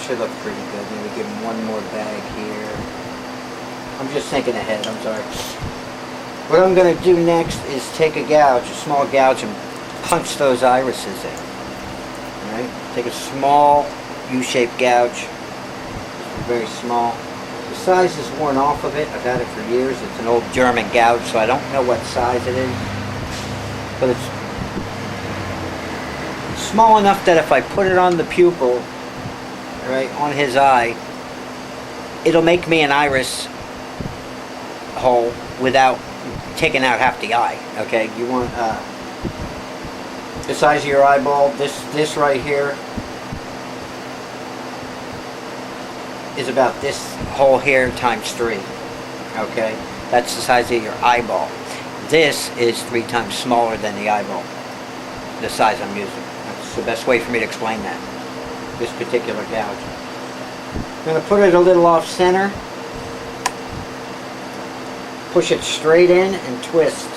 should look pretty good. Maybe give him one more bag here. I'm just thinking ahead, I'm sorry. What I'm going to do next is take a gouge, a small gouge, and punch those irises in. Alright? Take a small U-shaped gouge. Very small. The size is worn off of it. I've had it for years. It's an old German gouge, so I don't know what size it is. But it's small enough that if I put it on the pupil, right, on his eye, it'll make me an iris hole without taking out half the eye. Okay, you want the size of your eyeball. This right here is about this hole here times 3. Okay, that's the size of your eyeball. This is 3 times smaller than the eyeball, the size I'm using. That's the best way for me to explain that, this particular gouge. I'm going to put it a little off center, push it straight in and twist.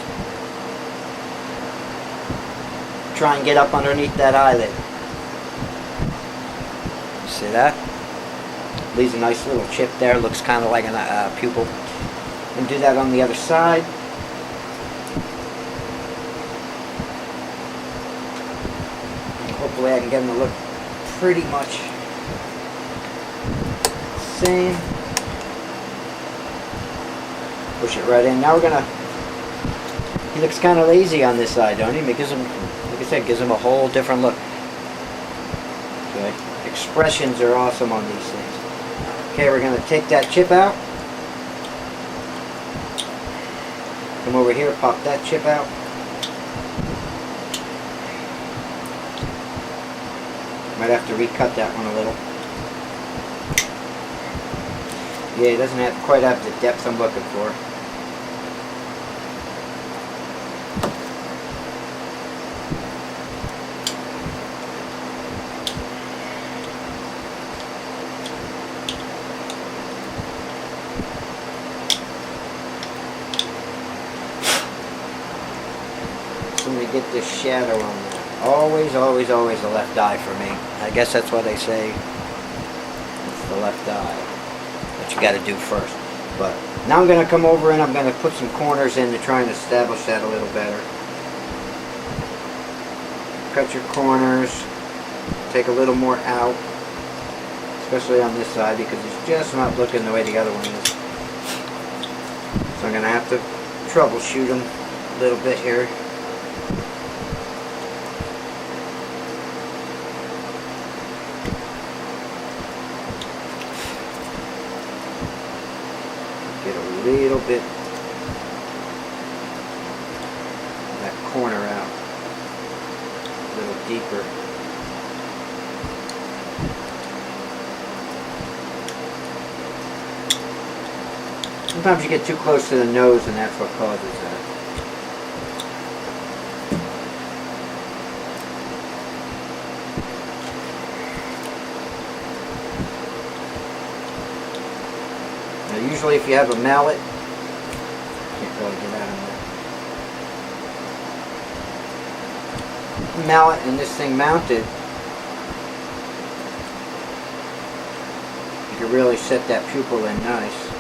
Try and get up underneath that eyelid. See that? Leaves a nice little chip there, looks kind of like a pupil. And do that on the other side. Hopefully I can get them to look pretty much the same. Push it right in. Now we're gonna, he looks kind of lazy on this side, don't he? It gives him, like I said, gives him a whole different look. Okay. Expressions are awesome on these things. Okay, we're gonna take that chip out. Come over here, pop that chip out. Might have to recut that one a little. Yeah, it doesn't quite have the depth I'm looking for. So I'm going to get this shadow on there. Always, always, always the left eye for me. I guess that's what they say. It's the left eye that you got to do first. But now I'm going to come over and I'm going to put some corners in to try and establish that a little better. Cut your corners. Take a little more out, especially on this side because it's just not looking the way the other one is. So I'm going to have to troubleshoot them a little bit here. Get a little bit of that corner out, a little deeper. Sometimes you get too close to the nose and that's what causes that. Usually if you have a mallet, can't really get out of there. Mallet and this thing mounted, you can really set that pupil in nice.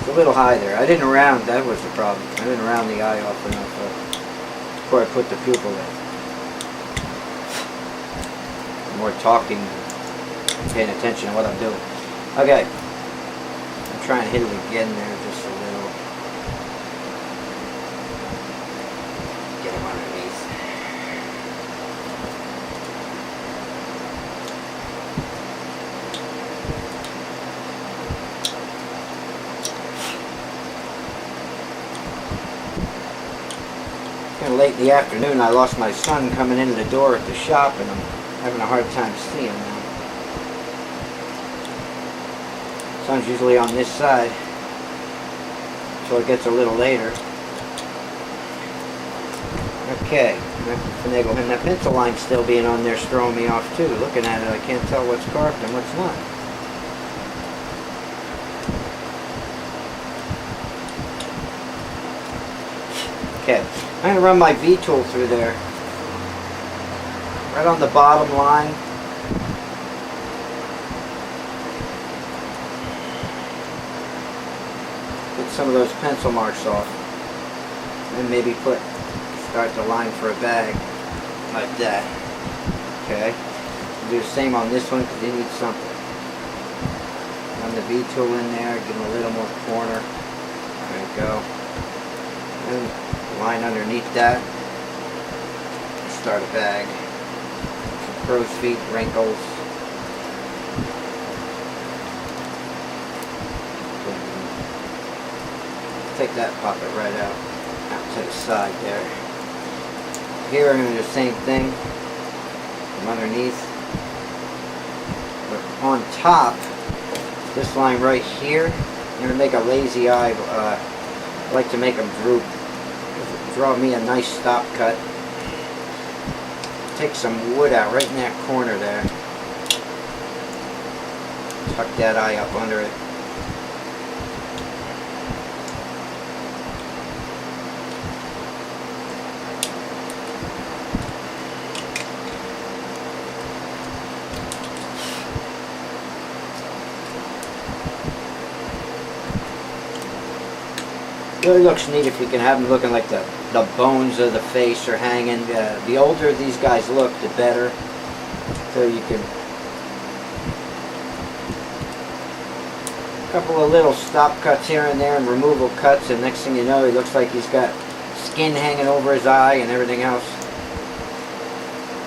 It's a little high there. I didn't round, that was the problem. I didn't round the eye off enough before I put the pupil in. More talking and paying attention to what I'm doing. Okay. I'm trying to hit it again there just a little. Get him underneath. Kind of late in the afternoon. I lost my son coming into the door at the shop and I'm having a hard time seeing now. Sun's usually on this side, so it gets a little later. Okay, I have to finagle him. That pencil line still being on there is throwing me off too. Looking at it, I can't tell what's carved and what's not. Okay, I'm going to run my V-tool through there. Right on the bottom line. Get some of those pencil marks off. And maybe start the line for a bag. Like that. Okay. Do the same on this one because you need something. Run the V-tool in there, give them a little more corner. There you go. And line underneath that. Start a bag. Some crow's feet, wrinkles. Take that, pop it right out to the side there. Here I'm going to do the same thing from underneath. But on top, this line right here, I'm going to make a lazy eye. I like to make them droop. Draw me a nice stop cut. Take some wood out right in that corner there. Tuck that eye up under it. Really looks neat if you can have them looking like the bones of the face are hanging. The older these guys look, the better. So you can... A couple of little stop cuts here and there and removal cuts, and next thing you know he looks like he's got skin hanging over his eye and everything else.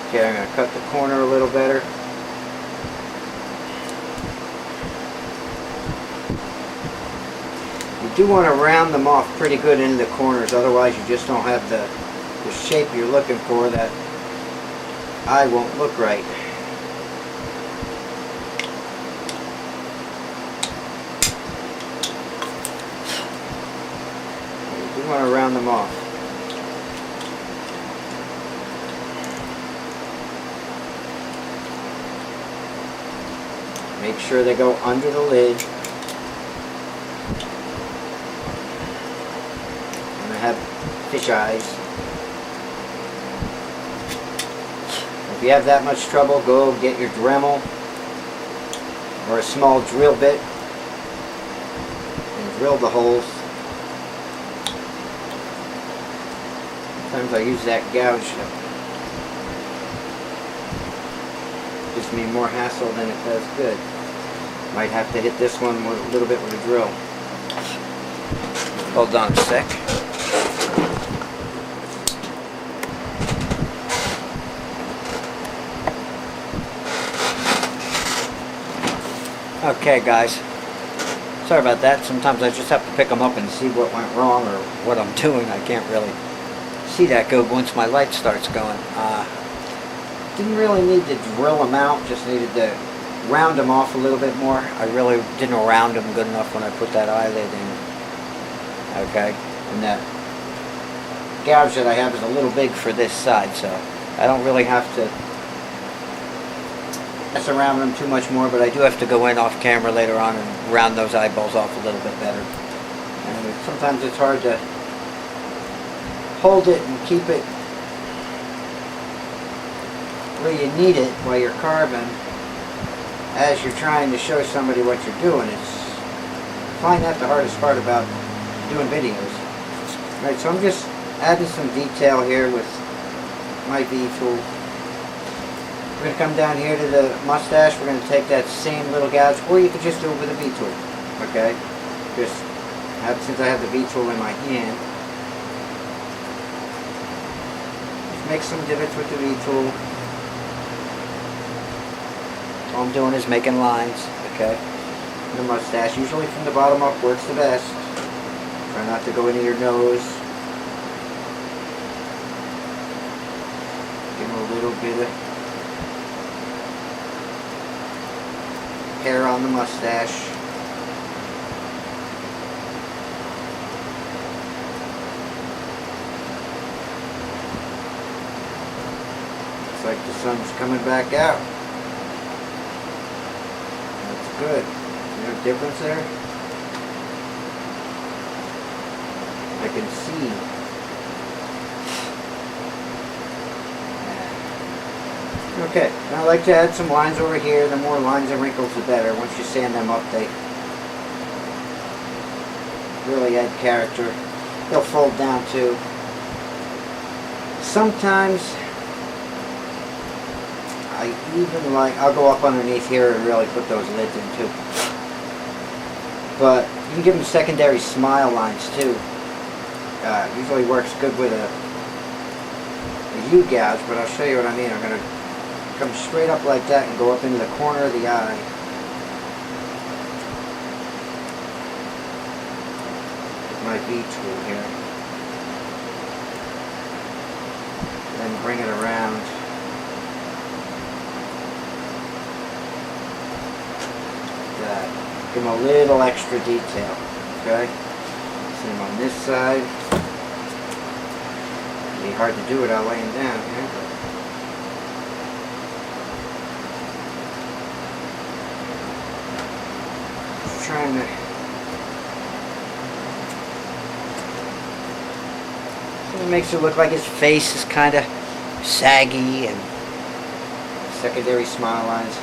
Okay, I'm going to cut the corner a little better. You do want to round them off pretty good into the corners, otherwise you just don't have the shape you're looking for. That eye won't look right. You do want to round them off. Make sure they go under the lid. Have fish eyes. If you have that much trouble, go get your Dremel or a small drill bit and drill the holes. Sometimes I use that gouge. Gives me more hassle than it does good. Might have to hit this one a little bit with a drill. Hold on a sec. Okay guys, sorry about that. Sometimes I just have to pick them up and see what went wrong or what I'm doing. I can't really see that good once my light starts going. Didn't really need to drill them out, just needed to round them off a little bit more. I really didn't round them good enough when I put that eyelid in. Okay, and that gouge that I have is a little big for this side, so I don't really have to mess around with them too much more, but I do have to go in off camera later on and round those eyeballs off a little bit better. And sometimes it's hard to hold it and keep it where you need it while you're carving as you're trying to show somebody what you're doing. I find that the hardest part about doing videos. Alright, so I'm just adding some detail here with my V-tool. We're going to come down here to the mustache. We're going to take that same little gouge, or you could just do it with a V-tool. Okay? Since I have the V-tool in my hand, just make some divots with the V-tool. All I'm doing is making lines. Okay? The mustache, usually from the bottom up, works the best. Try not to go into your nose. Give him a little bit of hair on the mustache. Looks like the sun's coming back out. That's good. Is there a difference there? I can see. Okay, I like to add some lines over here. The more lines and wrinkles, the better. Once you sand them up, they really add character. They'll fold down too. Sometimes I'll go up underneath here and really put those lids in too. But you can give them secondary smile lines too. Usually works good with a U-gouge, but I'll show you what I mean. I'm going to come straight up like that and go up into the corner of the eye. With my V tool here. Then bring it around. Give them a little extra detail, okay? Same on this side. It'd be hard to do without laying down here. Just trying to. So it makes it look like his face is kind of saggy, and secondary smile lines.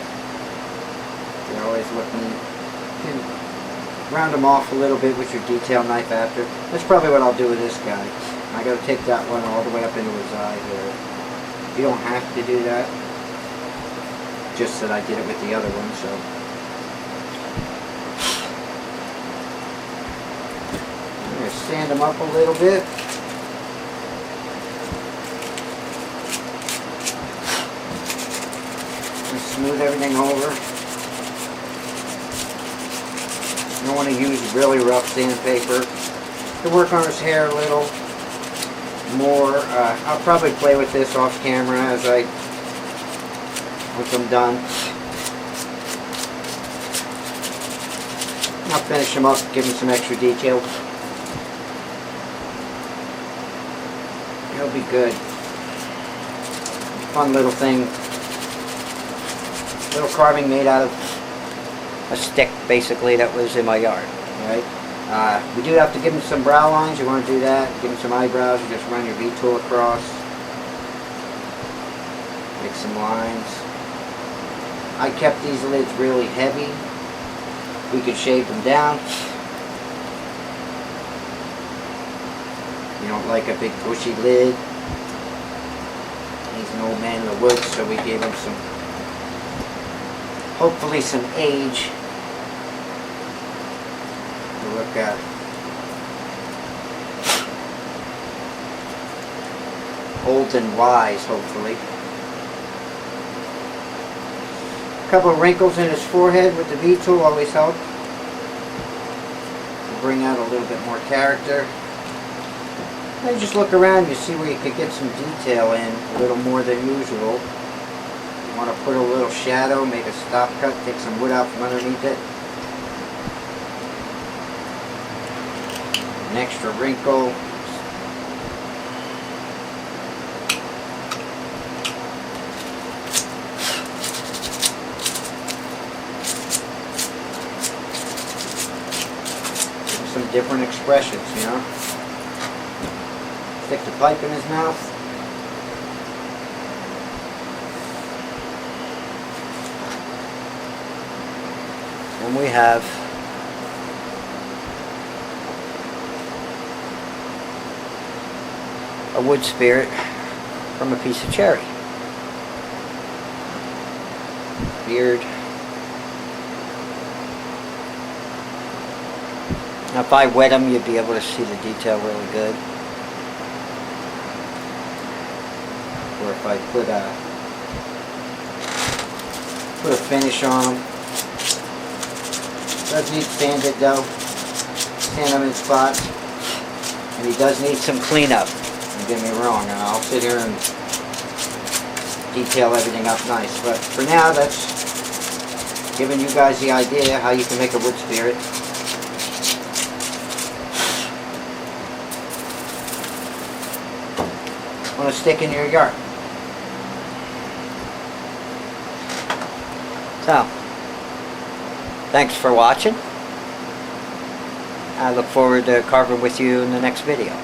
They always look neat. You can round them off a little bit with your detail knife after. That's probably what I'll do with this guy. I got to take that one all the way up into his eye here. You don't have to do that. Just that I did it with the other one, so. I'm going to sand them up a little bit. And smooth everything over. You don't want to use really rough sandpaper. To work on his hair a little more. I'll probably play with this off camera once I'm done. I'll finish him up, give him some extra detail. It'll be good. Fun little thing. Little carving made out of a stick, basically, that was in my yard. Right? We do have to give him some brow lines. You want to do that. Give him some eyebrows. You just run your V tool across. Make some lines. I kept these lids really heavy. We could shave them down. You don't like a big bushy lid. He's an old man in the woods, so we gave him some, hopefully some age. Look at old and wise, hopefully. A couple of wrinkles in his forehead with the V tool always help to bring out a little bit more character. Then just look around, you see where you could get some detail in a little more than usual. You want to put a little shadow, make a stop cut, take some wood out from underneath it. An extra wrinkle. Some different expressions, you know. Stick the pipe in his mouth. And we have a wood spirit from a piece of cherry. Beard. Now if I wet them, you'd be able to see the detail really good. Or if I put a finish on them. Does need sanded though. Sand them in spots. And he does need some cleanup. Don't get me wrong, I'll sit here and detail everything up nice. But for now, that's giving you guys the idea how you can make a wood spirit. Want to stick in your yard. So, thanks for watching. I look forward to carving with you in the next video.